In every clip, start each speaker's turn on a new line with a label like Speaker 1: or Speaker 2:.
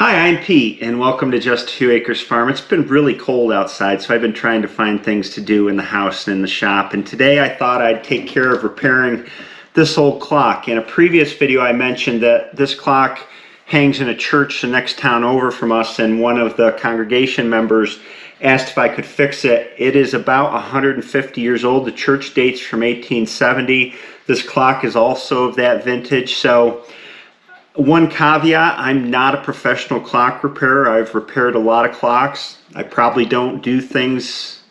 Speaker 1: Hi, I'm Pete, and welcome to Just a Few Acres Farm. It's been really cold outside, so I've been trying to find things to do in the house and in the shop. And today I thought I'd take care of repairing this old clock. In a previous video, I mentioned that this clock hangs in a church the next town over from us, and one of the congregation members asked if I could fix it. It is about 150 years old. The church dates from 1870. This clock is also of that vintage, so one caveat, I'm not a professional clock repairer. I've repaired a lot of clocks. I probably don't do things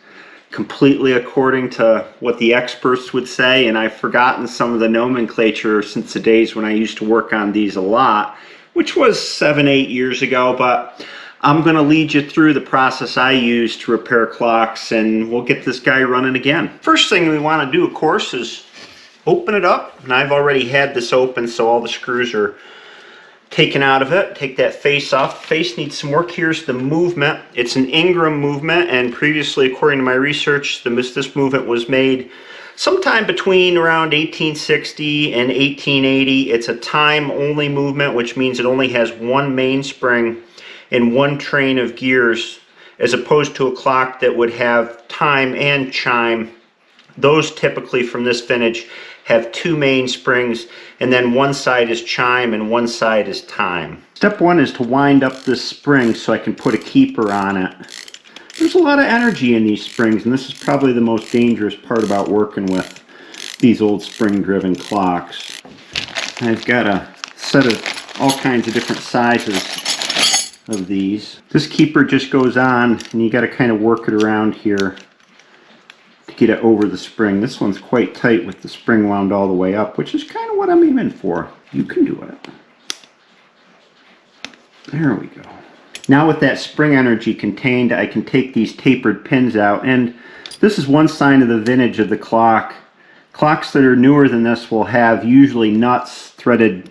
Speaker 1: completely according to what the experts would say, and I've forgotten some of the nomenclature since the days when I used to work on these a lot, which was 7-8 years ago, but I'm going to lead you through the process I use to repair clocks, and we'll get this guy running again. First thing we want to do, of course, is open it up, and I've already had this open, so all the screws are taken out of it. Take that face off. The face needs some work. Here's the movement. It's an Ingraham movement, and previously, according to my research, this movement was made sometime between around 1860 and 1880. It's a time-only movement, which means it only has one mainspring and one train of gears, as opposed to a clock that would have time and chime. Those typically from this vintage have two mainsprings, and then one side is chime and one side is time. Step one is to wind up this spring so I can put a keeper on it. There's a lot of energy in these springs, and this is probably the most dangerous part about working with these old spring-driven clocks. I've got a set of all kinds of different sizes of these. This keeper just goes on, and you got to kind of work it around here to get it over the spring. This one's quite tight with the spring wound all the way up, which is kind of what I'm aiming for. You can do it. There we go. Now with that spring energy contained, I can take these tapered pins out, and this is one sign of the vintage of the clock. Clocks that are newer than this will have usually nuts, threaded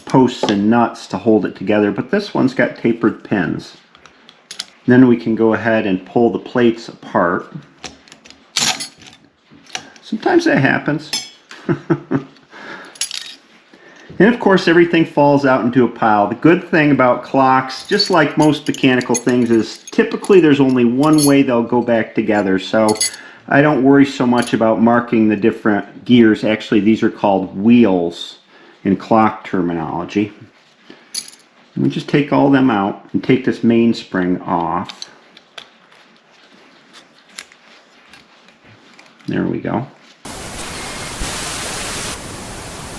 Speaker 1: posts and nuts to hold it together, but this one's got tapered pins. Then we can go ahead and pull the plates apart. Sometimes that happens. And of course everything falls out into a pile. The good thing about clocks, just like most mechanical things, is typically there's only one way they'll go back together. So I don't worry so much about marking the different gears. Actually, these are called wheels in clock terminology. And we just take all them out and take this mainspring off. There we go.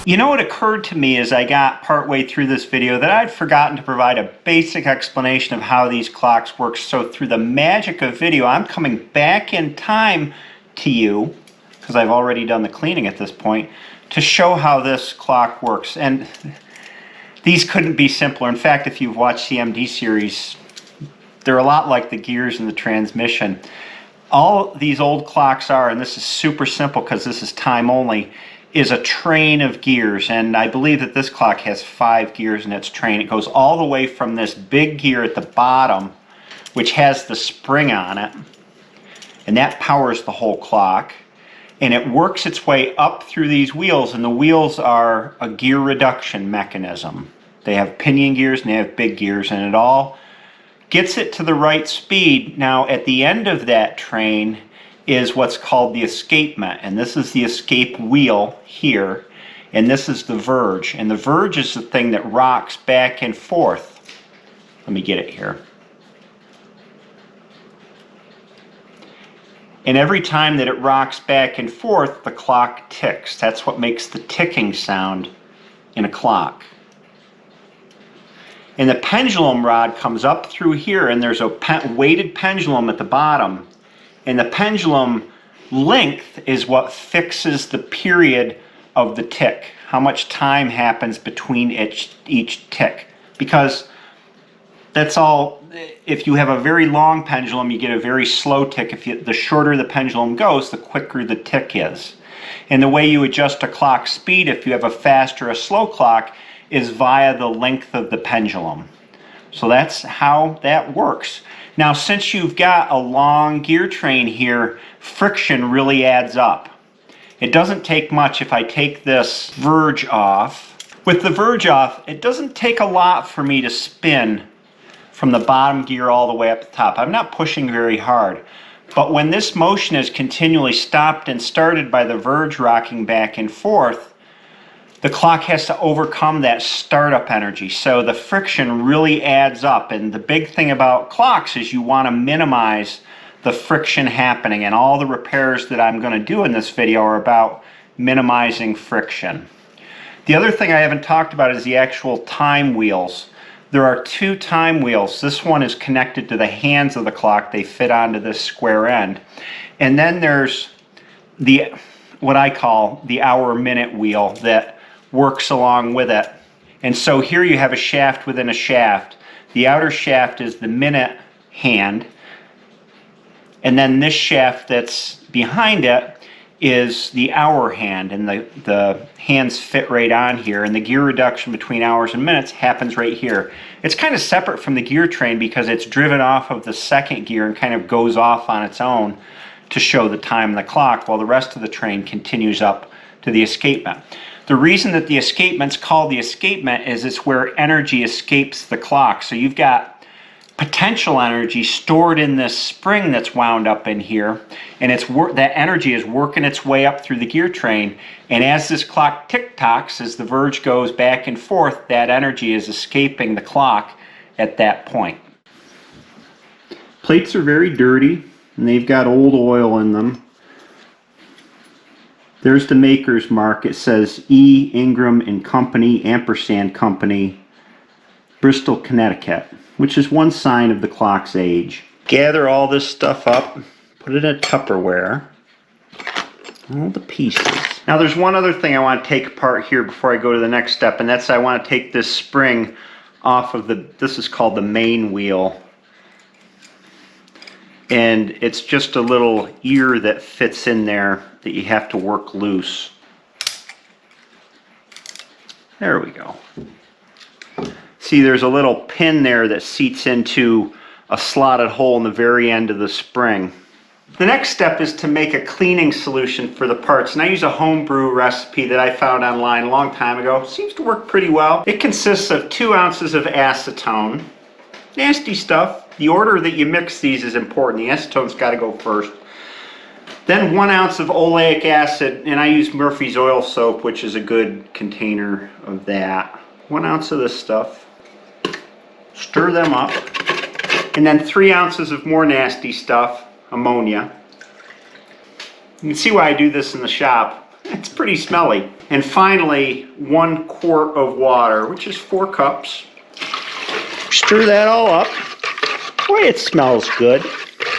Speaker 1: You know what occurred to me as I got partway through this video that I'd forgotten to provide a basic explanation of how these clocks work. So through the magic of video, I'm coming back in time to you, because I've already done the cleaning at this point, to show how this clock works. And these couldn't be simpler. In fact, if you've watched the MD series, they're a lot like the gears in the transmission. All these old clocks are, and this is super simple because this is time only, is a train of gears, and I believe that this clock has 5 gears in its train. It goes all the way from this big gear at the bottom, which has the spring on it, and that powers the whole clock, and it works its way up through these wheels, and the wheels are a gear reduction mechanism. They have pinion gears and they have big gears, and it all gets it to the right speed. Now at the end of that train is what's called the escapement, and this is the escape wheel here, and this is the verge, and the verge is the thing that rocks back and forth. Let me get it here. And every time that it rocks back and forth, the clock ticks. That's what makes the ticking sound in a clock. And the pendulum rod comes up through here, and there's a weighted pendulum at the bottom. And the pendulum length is what fixes the period of the tick, how much time happens between each tick. Because that's all, if you have a very long pendulum, you get a very slow tick. The shorter the pendulum goes, the quicker the tick is. And the way you adjust a clock speed, if you have a fast or a slow clock, is via the length of the pendulum. So that's how that works. Now, since you've got a long gear train here, friction really adds up. It doesn't take much. If I take this verge off, With the verge off, it doesn't take a lot for me to spin from the bottom gear all the way up the top. I'm not pushing very hard. But when this motion is continually stopped and started by the verge rocking back and forth, the clock has to overcome that startup energy. So the friction really adds up. And the big thing about clocks is you want to minimize the friction happening. And all the repairs that I'm going to do in this video are about minimizing friction. The other thing I haven't talked about is the actual time wheels. There are two time wheels. This one is connected to the hands of the clock. They fit onto this square end. And then there's the what I call the hour-minute wheel that works along with it. And so here you have a shaft within a shaft. The outer shaft is the minute hand, and then this shaft that's behind it is the hour hand, and the hands fit right on here, and the gear reduction between hours and minutes happens right here. It's kind of separate from the gear train because it's driven off of the second gear and kind of goes off on its own to show the time of the clock, while the rest of the train continues up to the escapement. The reason that the escapement's called the escapement is it's where energy escapes the clock. So you've got potential energy stored in this spring that's wound up in here, and that energy is working its way up through the gear train, and as this clock tick-tocks, as the verge goes back and forth, that energy is escaping the clock at that point. Plates are very dirty, and they've got old oil in them. There's the maker's mark. It says E. Ingraham and Company, ampersand Company, Bristol, Connecticut, which is one sign of the clock's age. Gather all this stuff up, put it in a Tupperware, all the pieces. Now there's one other thing I want to take apart here before I go to the next step, and that's I want to take this spring off of this is called the main wheel. And it's just a little ear that fits in there that you have to work loose. There we go. See, there's a little pin there that seats into a slotted hole in the very end of the spring. The next step is to make a cleaning solution for the parts. And I use a homebrew recipe that I found online a long time ago. It seems to work pretty well. It consists of 2 ounces of acetone. Nasty stuff. The order that you mix these is important. The acetone's got to go first. Then 1 ounce of oleic acid, and I use Murphy's oil soap, which is a good container of that. 1 ounce of this stuff. Stir them up. And then 3 ounces of more nasty stuff, ammonia. You can see why I do this in the shop. It's pretty smelly. And finally, 1 quart of water, which is 4 cups. Stir that all up. Boy, it smells good.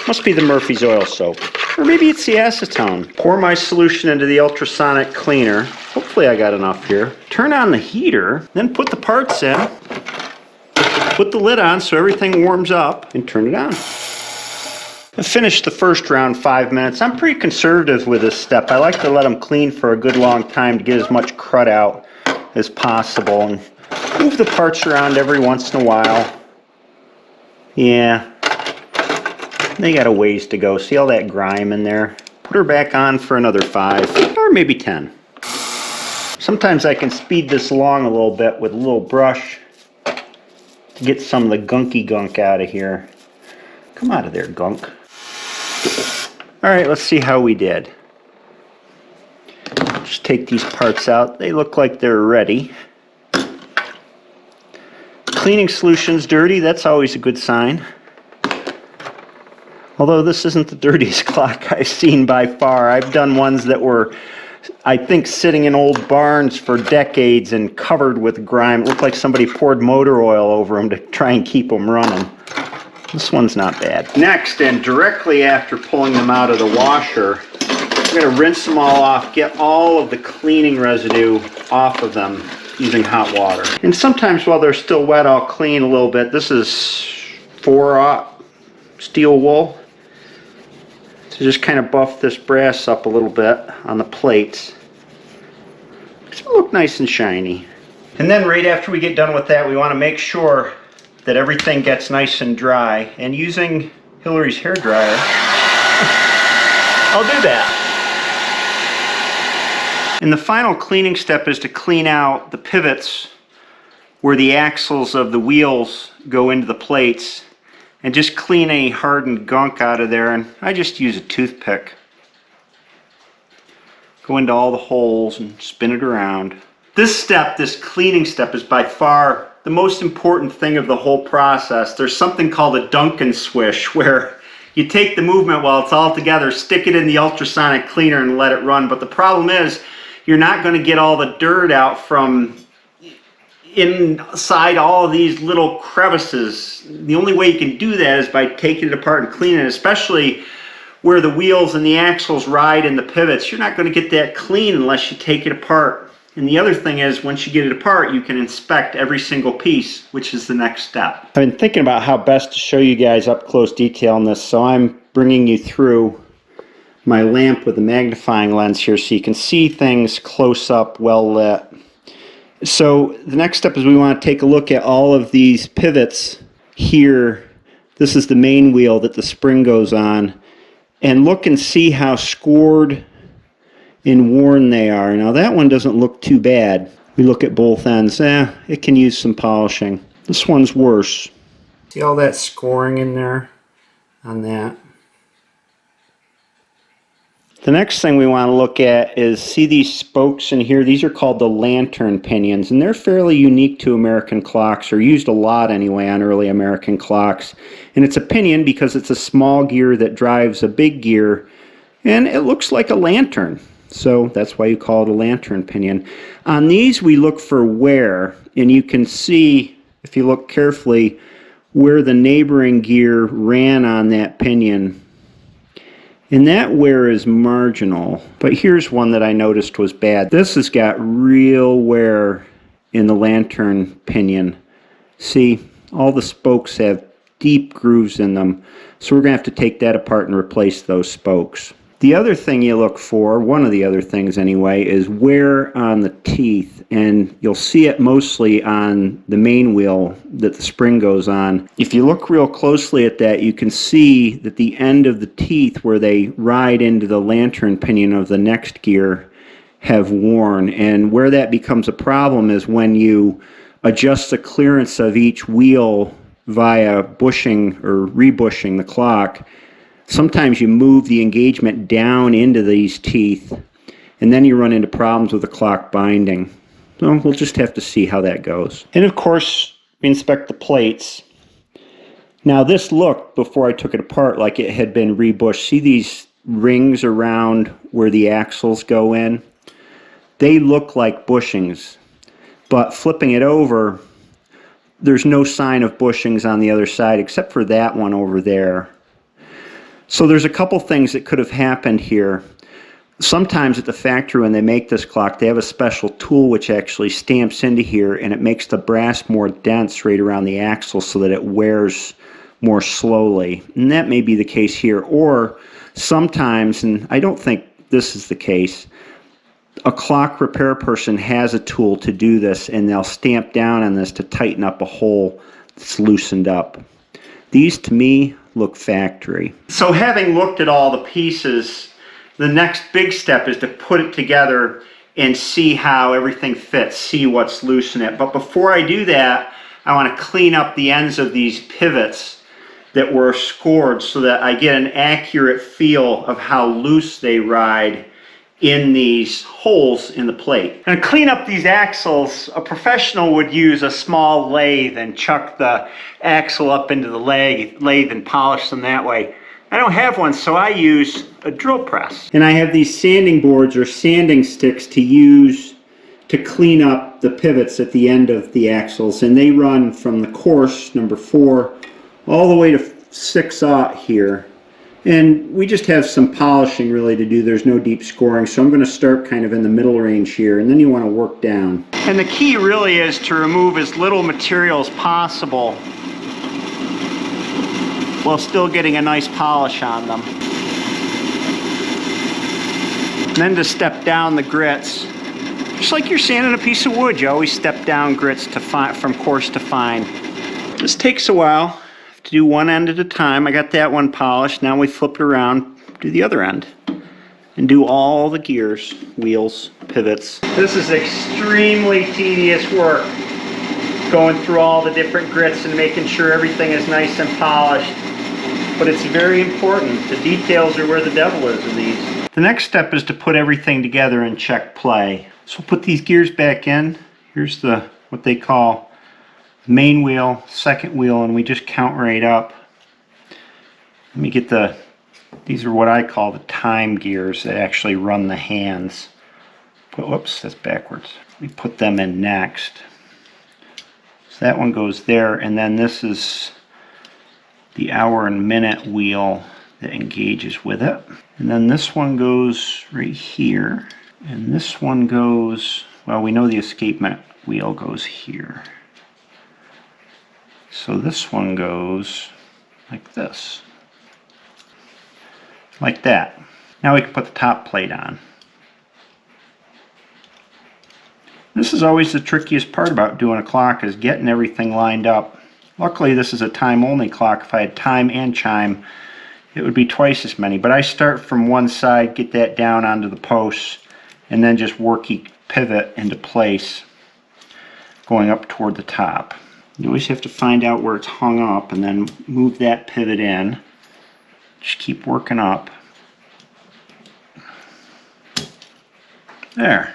Speaker 1: Must be the Murphy's oil soap. Or maybe it's the acetone. Pour my solution into the ultrasonic cleaner. Hopefully I got enough here. Turn on the heater, then put the parts in. Put the lid on so everything warms up, and turn it on. I finished the first round 5 minutes. I'm pretty conservative with this step. I like to let them clean for a good long time to get as much crud out as possible, and move the parts around every once in a while. Yeah, they got a ways to go. See all that grime in there? Put her back on for another 5 or maybe 10. Sometimes I can speed this along a little bit with a little brush to get some of the gunky gunk out of here. Come out of there, gunk. Alright, let's see how we did. Just take these parts out. They look like they're ready. Cleaning solution's dirty. That's always a good sign. Although this isn't the dirtiest clock I've seen by far. I've done ones that were, I think, sitting in old barns for decades and covered with grime. It looked like somebody poured motor oil over them to try and keep them running. This one's not bad. Next, and directly after pulling them out of the washer, I'm going to rinse them all off, get all of the cleaning residue off of them using hot water. And sometimes while they're still wet, I'll clean a little bit. This is 4/0 steel wool. To just kind of buff this brass up a little bit on the plates. It's gonna look nice and shiny. And then right after we get done with that, we want to make sure that everything gets nice and dry. And using Hillary's hair dryer, I'll do that. And the final cleaning step is to clean out the pivots where the axles of the wheels go into the plates, and just clean any hardened gunk out of there. And I just use a toothpick. Go into all the holes and spin it around. This step, this cleaning step, is by far the most important thing of the whole process. There's something called a Duncan swish, where you take the movement while it's all together, stick it in the ultrasonic cleaner and let it run. But the problem is, you're not going to get all the dirt out from inside all of these little crevices. The only way you can do that is by taking it apart and cleaning it, especially where the wheels and the axles ride in the pivots. You're not going to get that clean unless you take it apart. And the other thing is, once you get it apart, you can inspect every single piece, which is the next step. I've been thinking about how best to show you guys up close detail on this, so I'm bringing you through my lamp with a magnifying lens here so you can see things close up, well lit. So the next step is we want to take a look at all of these pivots here. This is the main wheel that the spring goes on, and look and see how scored and worn they are. Now that one doesn't look too bad. We look at both ends. It can use some polishing. This one's worse. See all that scoring in there on that? The next thing we want to look at is, see these spokes in here? These are called the lantern pinions, and they're fairly unique to American clocks, or used a lot anyway on early American clocks. And it's a pinion because it's a small gear that drives a big gear, and it looks like a lantern. So that's why you call it a lantern pinion. On these we look for wear, and you can see, if you look carefully, where the neighboring gear ran on that pinion. And that wear is marginal. But here's one that I noticed was bad. This has got real wear in the lantern pinion. See, all the spokes have deep grooves in them. So we're going to have to take that apart and replace those spokes. The other thing you look for, one of the other things anyway, is wear on the teeth, and you'll see it mostly on the main wheel that the spring goes on. If you look real closely at that, you can see that the end of the teeth where they ride into the lantern pinion of the next gear have worn, and where that becomes a problem is when you adjust the clearance of each wheel via bushing or rebushing the clock. Sometimes you move the engagement down into these teeth, and then you run into problems with the clock binding. So we'll just have to see how that goes. And of course, we inspect the plates. Now this looked, before I took it apart, like it had been rebushed. See these rings around where the axles go in? They look like bushings, but flipping it over, there's no sign of bushings on the other side except for that one over there. So there's a couple things that could have happened here. Sometimes at the factory when they make this clock, they have a special tool which actually stamps into here, and it makes the brass more dense right around the axle so that it wears more slowly. And that may be the case here. Or sometimes, and I don't think this is the case, a clock repair person has a tool to do this, and they'll stamp down on this to tighten up a hole that's loosened up. These, to me, look factory. So having looked at all the pieces, the next big step is to put it together and see how everything fits, see what's loose in it. But before I do that, I want to clean up the ends of these pivots that were scored so that I get an accurate feel of how loose they ride in these holes in the plate. And to clean up these axles, a professional would use a small lathe and chuck the axle up into the lathe and polish them that way. I don't have one, so I use a drill press. And I have these sanding boards or sanding sticks to use to clean up the pivots at the end of the axles, and they run from the coarse, number 4, all the way to 6/0 here. And we just have some polishing really to do. There's no deep scoring, so I'm going to start kind of in the middle range here, and then you want to work down. And the key really is to remove as little material as possible while still getting a nice polish on them. And then to step down the grits. Just like you're sanding a piece of wood, you always step down grits to from coarse to fine. This takes a while. To do one end at a time. I got that one polished. Now we flip it around, do the other end. and do all the gears, wheels, pivots. This is extremely tedious work, going through all the different grits and making sure everything is nice and polished. But it's very important. The details are where the devil is in these. The next step is to put everything together and check play. So we'll put these gears back in. Here's the what they call main wheel, second wheel, and we just count right up. Let me get these are what I call the time gears that actually run the hands. Whoops, that's backwards. Let me put them in next. So that one goes there, and then this is the hour and minute wheel that engages with it. And then this one goes right here. And this one goes, well, we know the escapement wheel goes here. So this one goes like this. Like that. Now we can put the top plate on. This is always the trickiest part about doing a clock, is getting everything lined up. Luckily this is a time-only clock. If I had time and chime, it would be twice as many. But I start from one side, get that down onto the posts, and then just work each pivot into place, going up toward the top. You always have to find out where it's hung up and then move that pivot in. Just keep working up. There.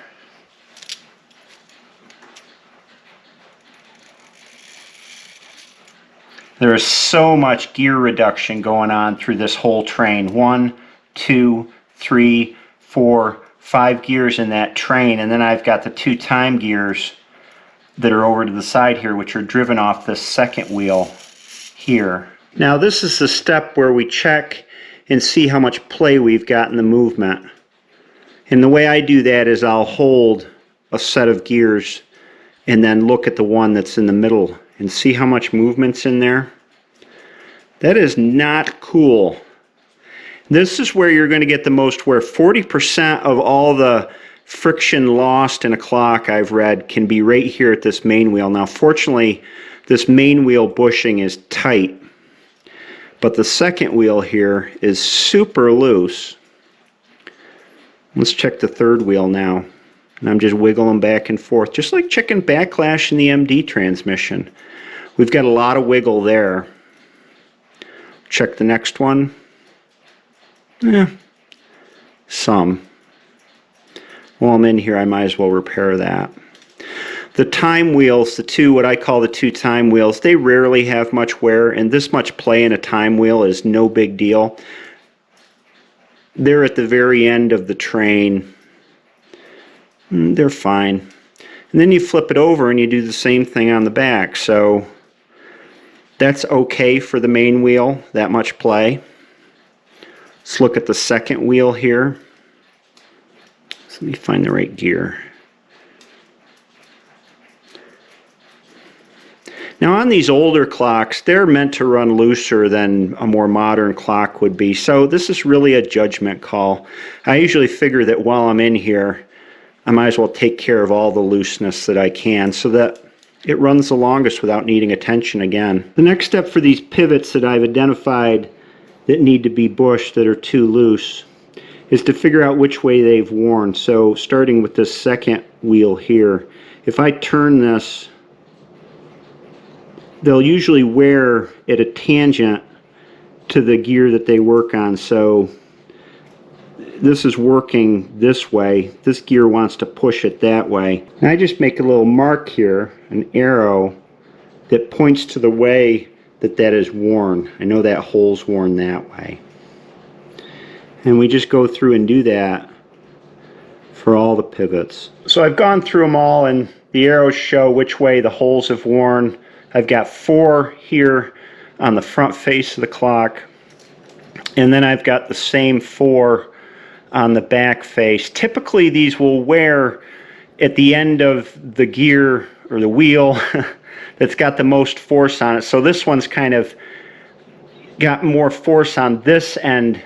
Speaker 1: There is so much gear reduction going on through this whole train. 1, 2, 3, 4, 5 gears in that train, and then I've got the 2 time gears that are over to the side here, which are driven off this second wheel here. Now this is the step where we check and see how much play we've got in the movement. And the way I do that is I'll hold a set of gears and then look at the one that's in the middle and see how much movement's in there. That is not cool. This is where you're going to get the most wear. 40% of all the friction lost in a clock I've read can be right here at this main wheel. Now fortunately this main wheel bushing is tight, but the second wheel here is super loose. Let's check the third wheel now. And I'm just wiggling back and forth, just like checking backlash in the MD transmission. We've got a lot of wiggle there. Check the next one. Some. While I'm in here, I might as well repair that. The time wheels, the two, what I call the 2 time wheels, they rarely have much wear, and this much play in a time wheel is no big deal. They're at the very end of the train. They're fine. And then you flip it over and you do the same thing on the back. So that's okay for the main wheel, that much play. Let's look at the second wheel here. So let me find the right gear. Now on these older clocks, they're meant to run looser than a more modern clock would be. So this is really a judgment call. I usually figure that while I'm in here, I might as well take care of all the looseness that I can so that it runs the longest without needing attention again. The next step for these pivots that I've identified that need to be bushed, that are too loose, is to figure out which way they've worn. So starting with this second wheel here, if I turn this, they'll usually wear at a tangent to the gear that they work on. So this is working this way. This gear wants to push it that way. And I just make a little mark here, an arrow, that points to the way that that is worn. I know that hole's worn that way. And we just go through and do that for all the pivots. So I've gone through them all, and the arrows show which way the holes have worn. I've got 4 here on the front face of the clock, and then I've got the same 4 on the back face. Typically these will wear at the end of the gear or the wheel that's got the most force on it. So this one's kind of got more force on this end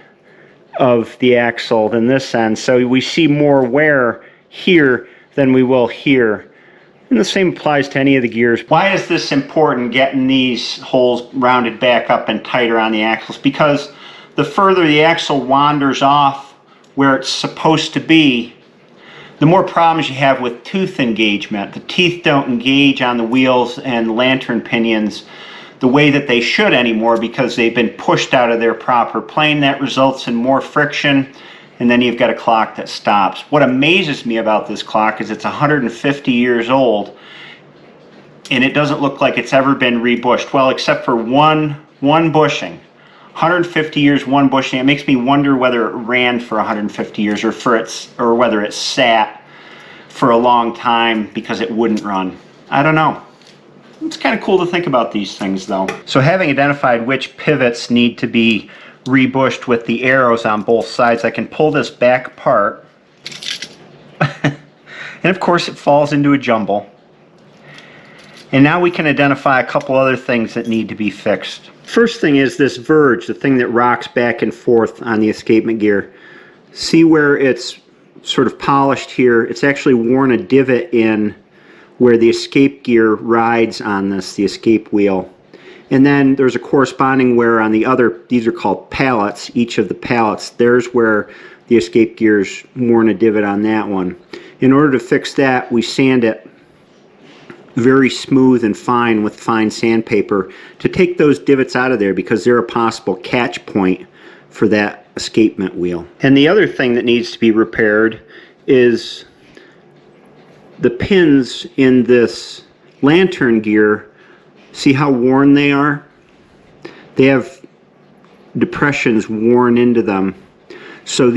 Speaker 1: of the axle than this end. So we see more wear here than we will here. And the same applies to any of the gears. Why is this important, getting these holes rounded back up and tighter on the axles? Because the further the axle wanders off where it's supposed to be, the more problems you have with tooth engagement. The teeth don't engage on the wheels and lantern pinions the way that they should anymore because they've been pushed out of their proper plane. That results in more friction, and then you've got a clock that stops. What amazes me about this clock is it's 150 years old, and it doesn't look like it's ever been rebushed. Well, except for one bushing. 150 years, one bushing. It makes me wonder whether it ran for 150 years or whether it sat for a long time because it wouldn't run. I don't know. It's kind of cool to think about these things, though. So having identified which pivots need to be rebushed with the arrows on both sides, I can pull this back apart. And of course it falls into a jumble. And now we can identify a couple other things that need to be fixed. First thing is this verge, the thing that rocks back and forth on the escapement gear. See where it's sort of polished here? It's actually worn a divot in where the escape gear rides on this, the escape wheel. And then there's a corresponding wear on the other, these are called pallets, each of the pallets. There's where the escape gear's worn a divot on that one. In order to fix that, we sand it very smooth and fine with fine sandpaper to take those divots out of there because they're a possible catch point for that escapement wheel. And the other thing that needs to be repaired is the pins in this lantern gear. See how worn they are? They have depressions worn into them. So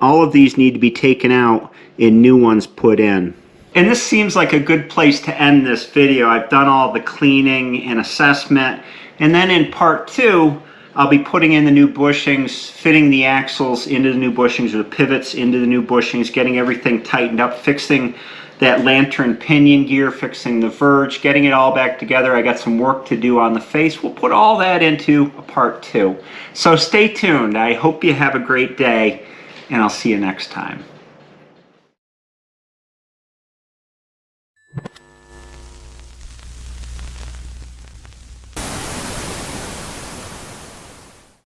Speaker 1: all of these need to be taken out and new ones put in. And this seems like a good place to end this video. I've done all the cleaning and assessment, and then in part 2 I'll be putting in the new bushings, fitting the axles into the new bushings or the pivots into the new bushings, getting everything tightened up, fixing that lantern pinion gear, fixing the verge, getting it all back together. I got some work to do on the face. We'll put all that into a part 2. So stay tuned. I hope you have a great day, and I'll see you next time.